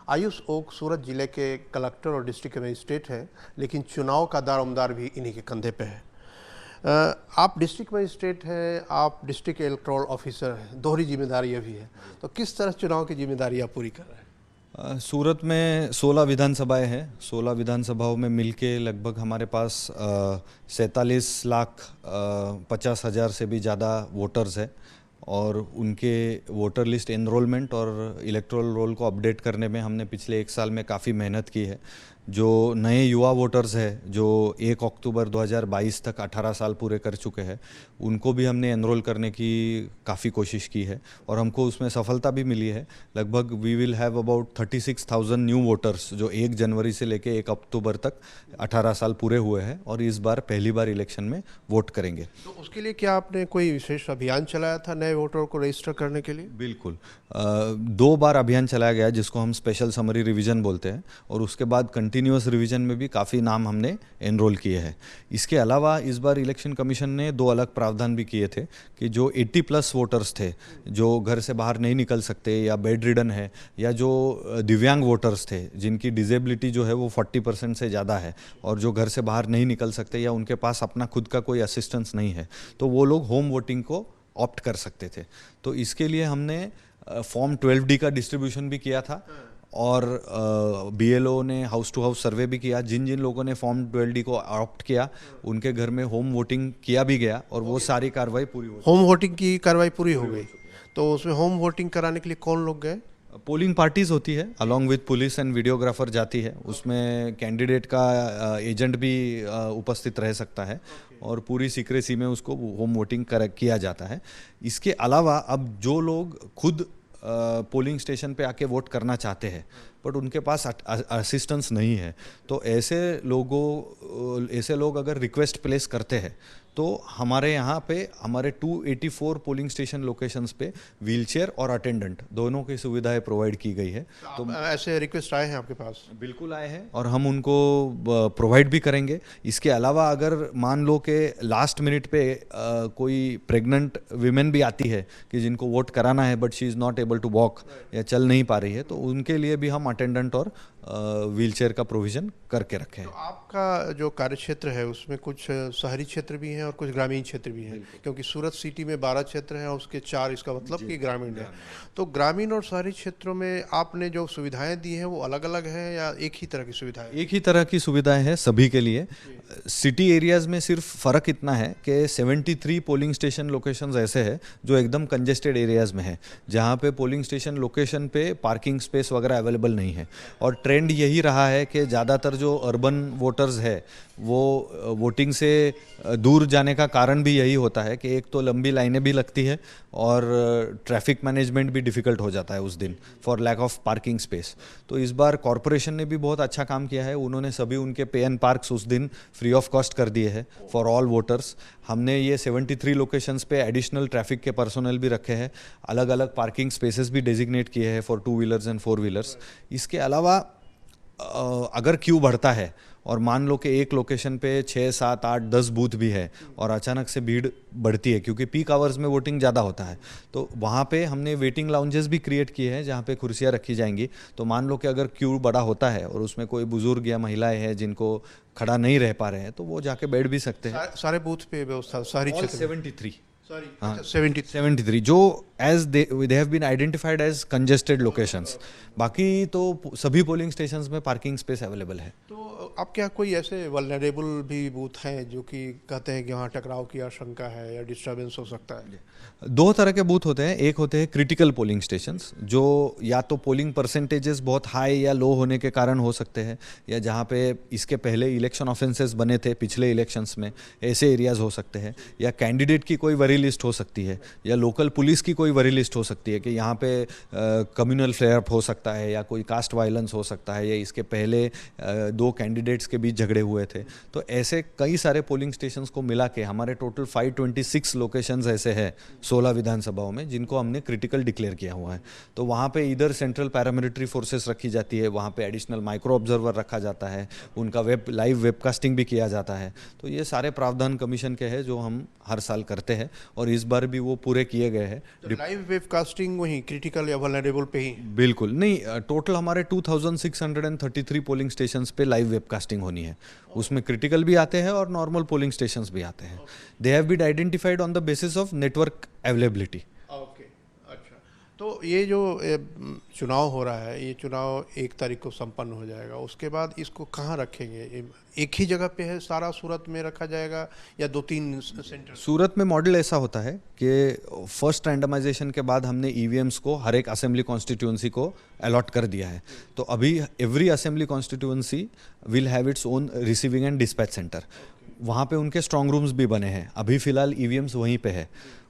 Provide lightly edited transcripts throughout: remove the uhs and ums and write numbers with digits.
Ayush okay सूरत जिले के collector और डिस्ट्रिक्ट मजिस्ट्रेट हैं, लेकिन चुनाव का दारोमदार भी इन्हीं के कंधे पे है। आप डिस्ट्रिक्ट मजिस्ट्रेट हैं, आप डिस्ट्रिक्ट इलेक्टोरल ऑफिसर हैं, दोहरी जिम्मेदारियां भी हैं, तो किस तरह चुनाव की जिम्मेदारियां पूरी कर रहे हैं? सूरत में 16 विधानसभाएं हैं। 16 विधानसभाओं में मिलके लगभग हमारे पास 47,50,000 से भी ज़्यादा वोटर्स हैं और उनके वोटर लिस्ट एनरोलमेंट और इलेक्टोरल रोल को अपडेट करने में हमने पिछले 1 साल में काफ़ी मेहनत की है। जो नए युवा वोटर्स हैं जो 1 अक्टूबर 2022 तक 18 साल पूरे कर चुके हैं, उनको भी हमने एनरोल करने की काफ़ी कोशिश की है और हमको उसमें सफलता भी मिली है। लगभग we will have about 36,000 new voters जो 1 जनवरी से लेके 1 अक्टूबर तक 18 साल पूरे हुए हैं और इस बार पहली बार इलेक्शन में वोट करेंगे। तो उसके लिए क्या आपने कोई विशेष अभियान चलाया था नए वोटरों को रजिस्टर करने के लिए? बिल्कुल, 2 बार अभियान चलाया गया जिसको हम स्पेशल समरी रिवीजन बोलते हैं और उसके बाद कंटिन्यूअस रिवीजन में भी काफ़ी नाम हमने एनरोल किए हैं। इसके अलावा इस बार इलेक्शन कमीशन ने 2 अलग प्रावधान भी किए थे कि जो 80+ वोटर्स थे जो घर से बाहर नहीं निकल सकते या बेड रिडन है या जो दिव्यांग वोटर्स थे जिनकी डिजेबिलिटी जो है वो 40% से ज़्यादा है और जो घर से बाहर नहीं निकल सकते या उनके पास अपना खुद का कोई असिस्टेंस नहीं है, तो वो लोग होम वोटिंग को ऑप्ट कर सकते थे। तो इसके लिए हमने फॉर्म 12D का डिस्ट्रीब्यूशन भी किया था और BLO ने हाउस टू हाउस सर्वे भी किया। जिन जिन लोगों ने फॉर्म 12D को ऑप्ट किया उनके घर में होम वोटिंग किया भी गया और वो सारी कार्रवाई पूरी हो गई। होम वोटिंग की कार्रवाई पूरी हो गई, तो उसमें होम वोटिंग कराने के लिए कौन लोग गए? पोलिंग पार्टीज होती है along with police and videographer जाती है, उसमें कैंडिडेट का एजेंट भी उपस्थित रह सकता है और पूरी सीक्रेसी में उसको होम वोटिंग किया जाता है। इसके अलावा अब जो लोग खुद पोलिंग स्टेशन पे आके वोट करना चाहते हैं बट उनके पास असिस्टेंस नहीं है, तो ऐसे लोग अगर रिक्वेस्ट प्लेस करते हैं तो हमारे यहाँ पे हमारे 284 पोलिंग स्टेशन लोकेशंस पे व्हीलचेयर और अटेंडेंट दोनों की सुविधाएं प्रोवाइड की गई है। तो ऐसे रिक्वेस्ट आए हैं आपके पास? बिल्कुल आए हैं और हम उनको प्रोवाइड भी करेंगे। इसके अलावा अगर मान लो कि लास्ट मिनट पे कोई प्रेग्नेंट वीमेन भी आती है कि जिनको वोट कराना है but she is not able to walk या चल नहीं पा रही है, तो उनके लिए भी हम अटेंडेंट और व्हीलचेयर का प्रोविज़न करके रखे हैं। तो आपका जो कार्य क्षेत्र है उसमें कुछ शहरी क्षेत्र भी हैं और कुछ ग्रामीण क्षेत्र भी हैं, क्योंकि सूरत सिटी में 12 क्षेत्र हैं और उसके 4 इसका मतलब कि ग्रामीण है। तो ग्रामीण और शहरी क्षेत्रों में आपने जो सुविधाएं दी हैं वो अलग अलग हैं या एक ही तरह की सुविधाएं? एक ही तरह की सुविधाएं हैं सभी के लिए। सिटी एरियाज़ में सिर्फ फ़र्क इतना है कि 73 पोलिंग स्टेशन लोकेशंस ऐसे हैं जो एकदम कंजेस्टेड एरियाज़ में है, जहाँ पे पोलिंग स्टेशन लोकेशन पे पार्किंग स्पेस वगैरह अवेलेबल नहीं है और ट्रेंड यही रहा है कि ज़्यादातर जो अर्बन वोटर्स है वो वोटिंग से दूर जाने का कारण भी यही होता है कि एक तो लंबी लाइनें भी लगती है और ट्रैफिक मैनेजमेंट भी डिफ़िकल्ट हो जाता है उस दिन for lack of parking space. तो इस बार कॉरपोरेशन ने भी बहुत अच्छा काम किया है, उन्होंने सभी उनके पे एंड पार्क्स उस दिन फ्री ऑफ कॉस्ट कर दिए हैं फॉर ऑल वोटर्स। हमने ये 73 लोकेशंस पे एडिशनल ट्रैफिक के पर्सोनल भी रखे हैं, अलग अलग पार्किंग स्पेसेस भी डेजिग्नेट किए हैं फॉर 2 व्हीलर्स एंड 4 व्हीलर्स। इसके अलावा अगर क्यू बढ़ता है और मान लो कि एक लोकेशन पे 6, 7, 8, 10 बूथ भी है और अचानक से भीड़ बढ़ती है क्योंकि पीक आवर्स में वोटिंग ज़्यादा होता है, तो वहाँ पे हमने वेटिंग लाउंजेस भी क्रिएट किए हैं जहाँ पे कुर्सियाँ रखी जाएंगी। तो मान लो कि अगर क्यू बड़ा होता है और उसमें कोई बुजुर्ग या महिलाएं हैं जिनको खड़ा नहीं रह पा रहे हैं तो वो जाके बैठ भी सकते हैं। सारे बूथ पे व्यवस्था शहरी क्षेत्र? 73 हाँ, 73 जो as they have been identified as congested locations. बाकी तो सभी पोलिंग स्टेशंस में पार्किंग स्पेस अवेलेबल है। तो आप क्या कोई ऐसे वल्नरेबल भी बूथ हैं जो कि कहते हैं कि वहाँ टकराव की आशंका है या डिस्टर्बेंस हो सकता है? 2 तरह के बूथ होते हैं। एक होते हैं क्रिटिकल पोलिंग स्टेशंस जो या तो पोलिंग परसेंटेजेस बहुत हाई या लो होने के कारण हो सकते हैं या जहाँ पे इसके पहले इलेक्शन ऑफेंसेस बने थे पिछले इलेक्शंस में, ऐसे एरियाज़ हो सकते हैं, या कैंडिडेट की कोई वरी लिस्ट हो सकती है या लोकल पुलिस की कोई वरी लिस्ट हो सकती है कि यहाँ पे कम्युनल फ्लेयर अप हो सकता है या कोई कास्ट वायलेंस हो सकता है या इसके पहले 2 कैंडिडेट्स के बीच झगड़े हुए थे। तो ऐसे कई सारे पोलिंग स्टेशंस को मिला के हमारे टोटल 526 लोकेशंस ऐसे हैं 16 विधानसभाओं में जिनको हमने क्रिटिकल डिक्लेयर किया हुआ है। तो वहाँ पे इधर सेंट्रल पैरामिलिट्री फोर्सेस रखी जाती है, वहाँ पे एडिशनल माइक्रो ऑब्जर्वर रखा जाता है, उनका लाइव वेबकास्टिंग भी किया जाता है। तो ये सारे प्रावधान कमीशन के हैं जो हम हर साल करते हैं और इस बार भी वो पूरे किए गए हैं। तो लाइव वेबकास्टिंग वहीं क्रिटिकल या वल्नरेबल पे ही? बिल्कुल नहीं, टोटल हमारे 2633 पोलिंग स्टेशंस पे लाइव वेबकास्टिंग होनी है। उसमें क्रिटिकल भी आते हैं और नॉर्मल पोलिंग स्टेशंस भी आते हैं। They have been identified on the basis of network availability. Okay, अच्छा। तो ये जो चुनाव हो रहा है, ये चुनाव 1 तारीख को संपन्न हो जाएगा, उसके बाद इसको कहाँ रखेंगे? एक ही जगह पे है सारा, सूरत में रखा जाएगा या 2-3 सेंटर? सूरत में मॉडल ऐसा होता है कि फर्स्ट रैंडमाइजेशन के बाद हमने ईवीएम्स को हर एक असेंबली कॉन्स्टिट्यूएंसी को अलॉट कर दिया है। तो अभी every assembly constituency will have its own receiving end dispatch centre. वहाँ पे उनके स्ट्रॉन्ग रूम्स भी बने हैं। अभी फ़िलहाल ईवीएम्स वहीं पे है।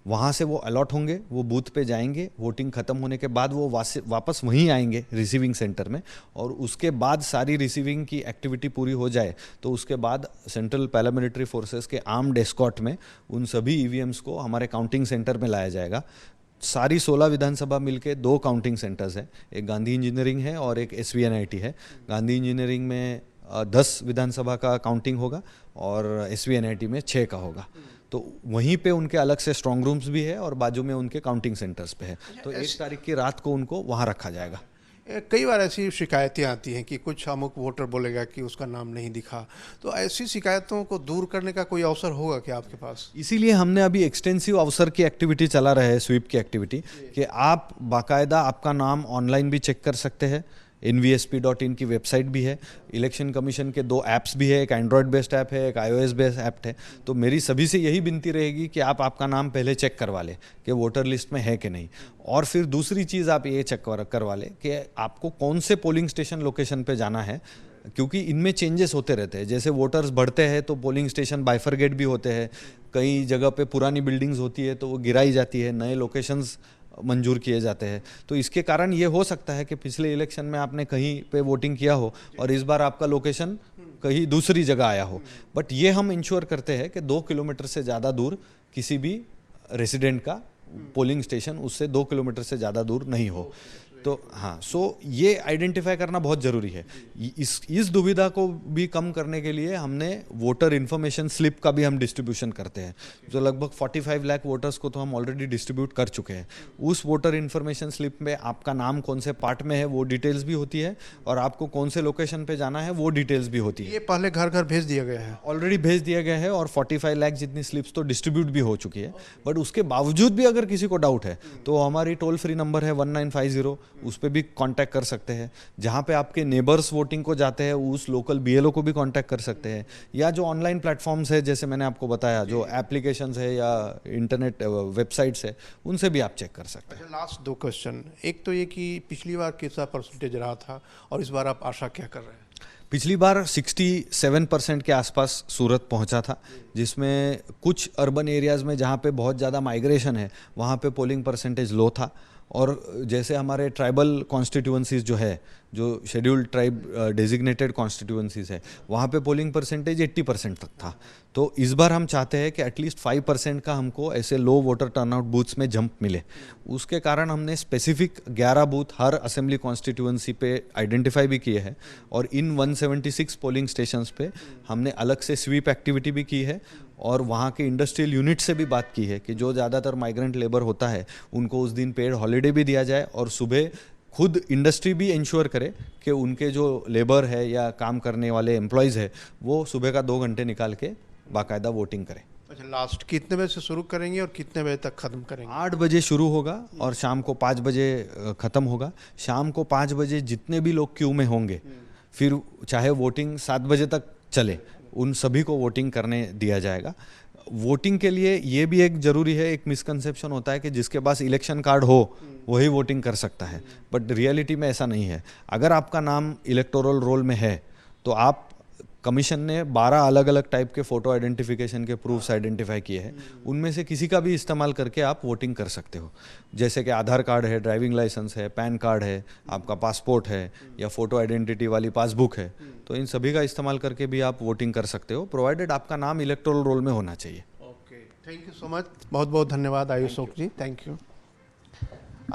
वहाँ से वो अलॉट होंगे, वो बूथ पे जाएंगे, वोटिंग ख़त्म होने के बाद वो वापस वहीं आएंगे रिसीविंग सेंटर में, और उसके बाद सारी रिसीविंग की एक्टिविटी पूरी हो जाए तो उसके बाद सेंट्रल पैरामिलिट्री फोर्सेस के आर्म्ड एस्कॉर्ट में उन सभी ईवीएम्स को हमारे काउंटिंग सेंटर में लाया जाएगा। सारी 16 विधानसभा मिलके 2 काउंटिंग सेंटर्स हैं, एक गांधी इंजीनियरिंग है और एक SVNIT है। गांधी इंजीनियरिंग में 10 विधानसभा का काउंटिंग होगा और SVNIT में 6 का होगा। तो वहीं पे उनके अलग से स्ट्रॉन्ग रूम्स भी है और बाजू में उनके काउंटिंग सेंटर्स पे है। तो 1 तारीख की रात को उनको वहाँ रखा जाएगा। कई बार ऐसी शिकायतें आती हैं कि कुछ अमुक वोटर बोलेगा कि उसका नाम नहीं दिखा, तो ऐसी शिकायतों को दूर करने का कोई अवसर होगा क्या आपके पास? इसीलिए हमने अभी एक्सटेंसिव अवसर की एक्टिविटी चला रहे हैं, स्वीप की एक्टिविटी, कि आप बाकायदा आपका नाम ऑनलाइन भी चेक कर सकते हैं। nvsp.in की वेबसाइट भी है। इलेक्शन कमीशन के 2 ऐप्स भी है, एक एंड्रॉयड बेस्ड ऐप है, एक iOS बेस्ड ऐप है। तो मेरी सभी से यही विनती रहेगी कि आप आपका नाम पहले चेक करवा लें कि वोटर लिस्ट में है कि नहीं, और फिर दूसरी चीज़ आप ये चेक करवा लें कि आपको कौन से पोलिंग स्टेशन लोकेशन पे जाना है, क्योंकि इनमें चेंजेस होते रहते हैं। जैसे वोटर्स बढ़ते हैं तो पोलिंग स्टेशन बाइफरगेट भी होते हैं, कई जगह पे पुरानी बिल्डिंग्स होती है तो वो गिराई जाती है, नए लोकेशंस मंजूर किए जाते हैं। तो इसके कारण ये हो सकता है कि पिछले इलेक्शन में आपने कहीं पे वोटिंग किया हो और इस बार आपका लोकेशन कहीं दूसरी जगह आया हो। बट ये हम इंश्योर करते हैं कि 2 किलोमीटर से ज़्यादा दूर किसी भी रेसिडेंट का पोलिंग स्टेशन उससे 2 किलोमीटर से ज़्यादा दूर नहीं हो। तो हाँ, ये आइडेंटिफाई करना बहुत ज़रूरी है। इस दुविधा को भी कम करने के लिए हमने वोटर इन्फॉर्मेशन स्लिप का भी हम डिस्ट्रीब्यूशन करते हैं, जो लगभग 45 लाख वोटर्स को तो हम ऑलरेडी डिस्ट्रीब्यूट कर चुके हैं। उस वोटर इन्फॉर्मेशन स्लिप में आपका नाम कौन से पार्ट में है वो डिटेल्स भी होती है, और आपको कौन से लोकेशन पे जाना है वो डिटेल्स भी होती है। ये पहले घर घर भेज दिया गया है? ऑलरेडी भेज दिया गया है और 45 लाख जितनी स्लिप्स तो डिस्ट्रीब्यूट भी हो चुकी है। बट उसके बावजूद भी अगर किसी को डाउट है तो हमारी टोल फ्री नंबर है 1950, उस पर भी कांटेक्ट कर सकते हैं। जहाँ पे आपके नेबर्स वोटिंग को जाते हैं उस लोकल BLO को भी कांटेक्ट कर सकते हैं, या जो ऑनलाइन प्लेटफॉर्म्स है जैसे मैंने आपको बताया, जो एप्लीकेशंस है या इंटरनेट वेबसाइट्स है, उनसे भी आप चेक कर सकते हैं। लास्ट 2 क्वेश्चन, एक तो ये कि पिछली बार कितना परसेंटेज रहा था और इस बार आप आशा क्या कर रहे हैं? पिछली बार 67% के आसपास सूरत पहुंचा था, जिसमें कुछ अर्बन एरियाज़ में जहाँ पे बहुत ज़्यादा माइग्रेशन है वहाँ पे पोलिंग परसेंटेज लो था, और जैसे हमारे ट्राइबल कॉन्स्टिट्यूएंसीज जो है, जो शेड्यूल्ड ट्राइब डेजिग्नेटेड कॉन्स्टिट्यूएंसीज है, वहाँ पे पोलिंग परसेंटेज 80% तक था। तो इस बार हम चाहते हैं कि एटलीस्ट 5% का हमको ऐसे लो वोटर टर्नआउट बूथ्स में जंप मिले। उसके कारण हमने स्पेसिफिक 11 बूथ हर असेंबली कॉन्स्टिट्यूएंसी पे आइडेंटिफाई भी किए हैं, और इन 176 पोलिंग स्टेशंस पे हमने अलग से स्वीप एक्टिविटी भी की है, और वहाँ के इंडस्ट्रियल यूनिट से भी बात की है कि जो ज़्यादातर माइग्रेंट लेबर होता है उनको उस दिन पेड हॉलीडे भी दिया जाए, और सुबह खुद इंडस्ट्री भी इंश्योर करे कि उनके जो लेबर है या काम करने वाले एम्प्लॉयज़ है वो सुबह का 2 घंटे निकाल के बाकायदा वोटिंग करें। अच्छा, लास्ट कितने बजे से शुरू करेंगे और कितने बजे तक ख़त्म करेंगे? 8 बजे शुरू होगा और शाम को 5 बजे ख़त्म होगा। शाम को 5 बजे जितने भी लोग क्यू में होंगे, फिर चाहे वोटिंग 7 बजे तक चले, उन सभी को वोटिंग करने दिया जाएगा। वोटिंग के लिए ये भी एक ज़रूरी है, एक मिसकंसेप्शन होता है कि जिसके पास इलेक्शन कार्ड हो वही वोटिंग कर सकता है, बट रियलिटी में ऐसा नहीं है। अगर आपका नाम इलेक्टोरल रोल में है तो आप, कमीशन ने 12 अलग अलग टाइप के फ़ोटो आइडेंटिफिकेशन के प्रूफ्स आइडेंटिफाई किए हैं, उनमें से किसी का भी इस्तेमाल करके आप वोटिंग कर सकते हो। जैसे कि आधार कार्ड है, ड्राइविंग लाइसेंस है, पैन कार्ड है, आपका पासपोर्ट है, या फ़ोटो आइडेंटिटी वाली पासबुक है, तो इन सभी का इस्तेमाल करके भी आप वोटिंग कर सकते हो, प्रोवाइडेड आपका नाम इलेक्टोरल रोल में होना चाहिए। Okay, thank you so much. बहुत बहुत धन्यवाद आयुष जी, थैंक यू।